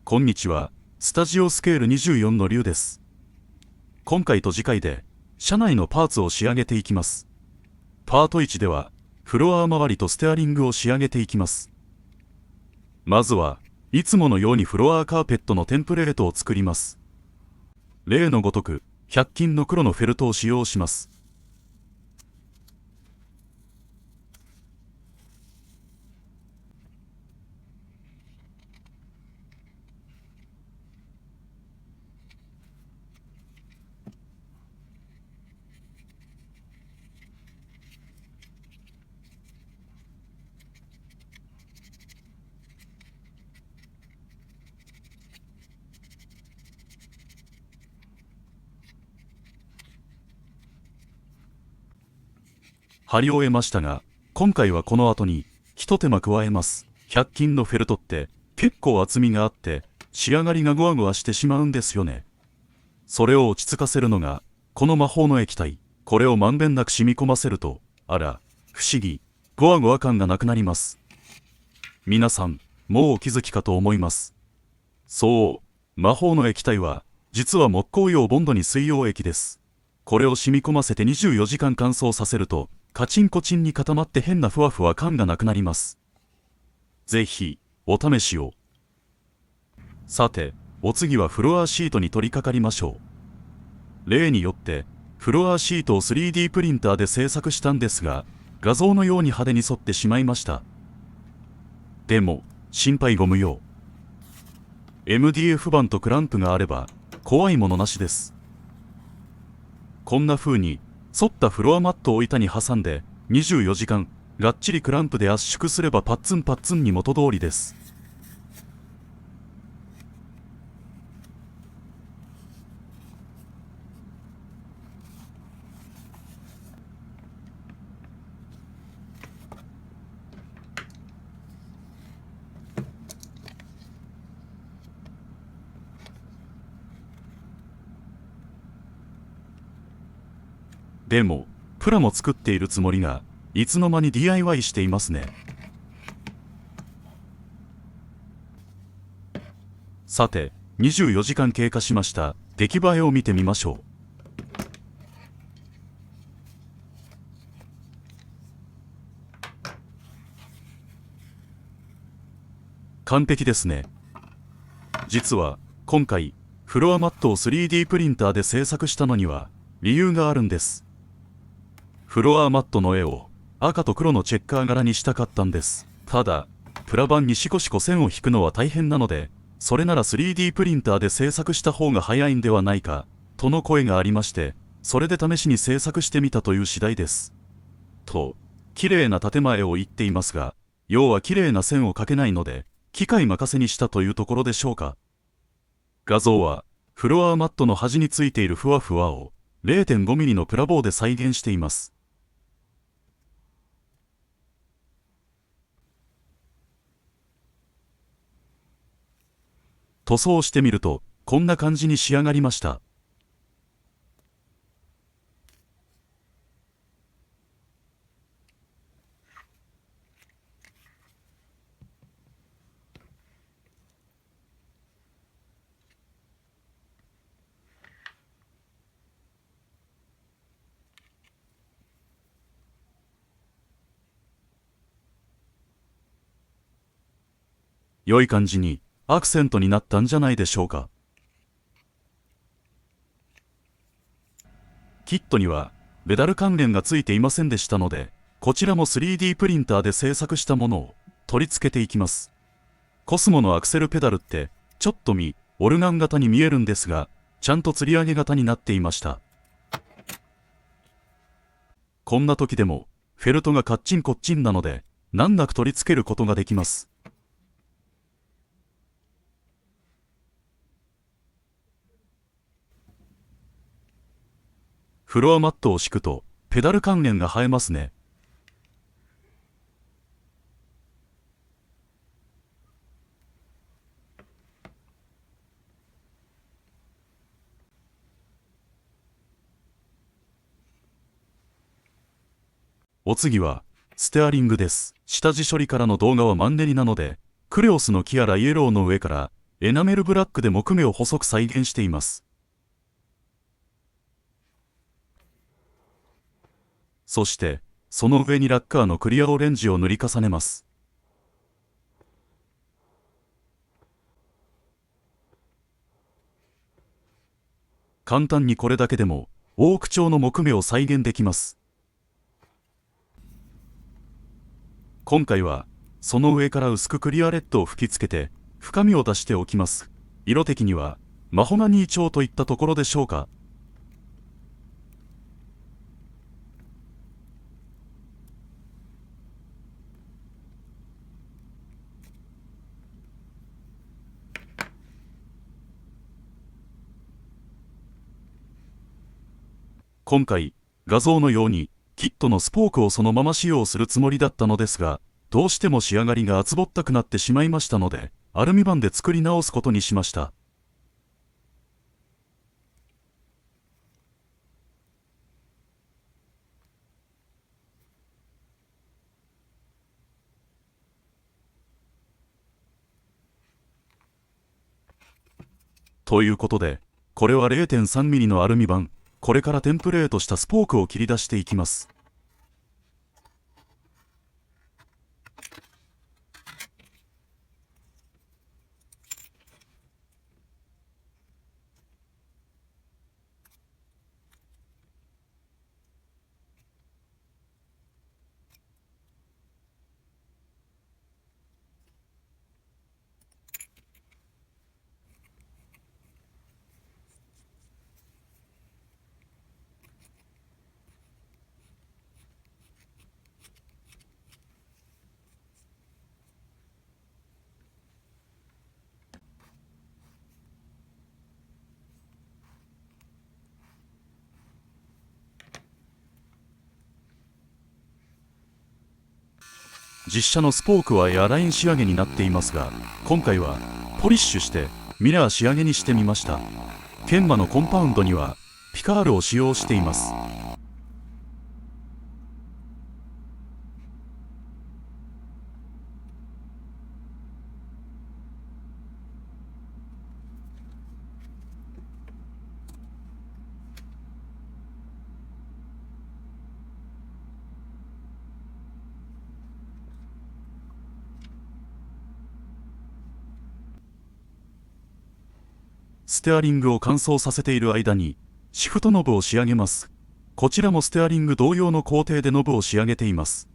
こんにちは。スタジオスケール24のリュウです。今回と次回で、車内のパーツを仕上げていきます。パート1では、フロア周りとステアリングを仕上げていきます。まずは、いつものようにフロアカーペットのテンプレートを作ります。例のごとく、100均の黒のフェルトを使用します。貼り終えましたが、今回はこの後に一手間加えます。100均のフェルトって結構厚みがあって仕上がりがゴワゴワしてしまうんですよね。それを落ち着かせるのがこの魔法の液体。これをまんべんなく染み込ませると、あら、不思議、ゴワゴワ感がなくなります。皆さん、もうお気づきかと思います。そう、魔法の液体は実は木工用ボンドに水溶液です。これを染み込ませて24時間乾燥させると、カチンコチンに固まって変なふわふわ感がなくなります。ぜひ、お試しを。さて、お次はフロアシートに取り掛かりましょう。例によって、フロアシートを 3D プリンターで製作したんですが、画像のように派手に沿ってしまいました。でも、心配ご無用。MDF 板とクランプがあれば、怖いものなしです。こんな風に、反ったフロアマットを板に挟んで、24時間、がっちりクランプで圧縮すればパッツンパッツンに元通りです。でも、プラも作っているつもりが、いつの間に DIY していますね。さて、24時間経過しました。出来栄えを見てみましょう。完璧ですね。実は、今回、フロアマットを 3D プリンターで製作したのには、理由があるんです。フロアマットの絵を赤と黒のチェッカー柄にしたかったんです。ただ、プラ板にシコシコ線を引くのは大変なので、それなら 3D プリンターで製作した方が早いんではないか、との声がありまして、それで試しに製作してみたという次第です。と、綺麗な建前を言っていますが、要は綺麗な線を描けないので、機械任せにしたというところでしょうか。画像は、フロアマットの端についているふわふわを 0.5 ミリのプラ棒で再現しています。塗装してみると、こんな感じに仕上がりました。良い感じにアクセントになったんじゃないでしょうか。キットにはペダル関連がついていませんでしたので、こちらも 3D プリンターで製作したものを取り付けていきます。コスモのアクセルペダルってちょっとオルガン型に見えるんですが、ちゃんと吊り上げ型になっていました。こんな時でもフェルトがカッチンコッチンなので難なく取り付けることができます。フロアマットを敷くとペダル関連が生えますね。お次はステアリングです。下地処理からの動画はマンネリなので、クレオスの木やらイエローの上からエナメルブラックで木目を細く再現しています。そして、その上にラッカーのクリアオレンジを塗り重ねます。簡単にこれだけでも、オーク調の木目を再現できます。今回は、その上から薄くクリアレッドを吹き付けて、深みを出しておきます。色的には、マホガニー調といったところでしょうか。今回、画像のように、キットのスポークをそのまま使用するつもりだったのですが、どうしても仕上がりが厚ぼったくなってしまいましたので、アルミ板で作り直すことにしました。ということで、これは 0.3mm のアルミ板、これからテンプレートしたスポークを切り出していきます。実写のスポークはエアライン仕上げになっていますが、今回はポリッシュしてミラー仕上げにしてみました。研磨のコンパウンドにはピカールを使用しています。ステアリングを乾燥させている間にシフトノブを仕上げます。こちらもステアリング同様の工程でノブを仕上げています。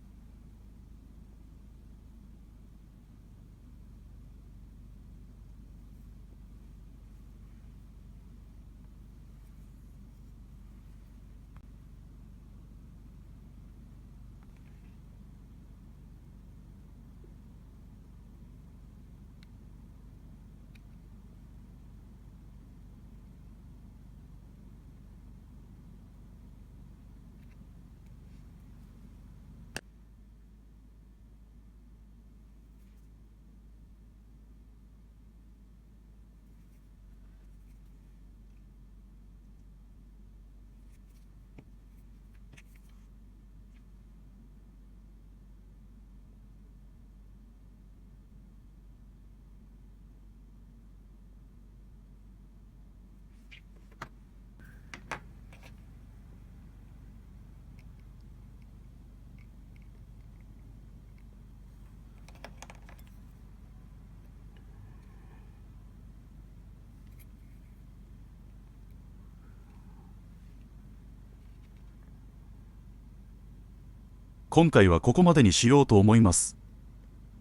今回はここまでにしようと思います。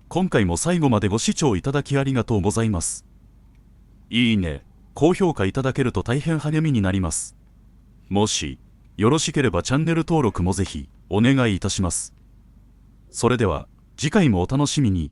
今回も最後までご視聴いただきありがとうございます。いいね、高評価いただけると大変励みになります。もしよろしければチャンネル登録もぜひお願いいたします。それでは次回もお楽しみに。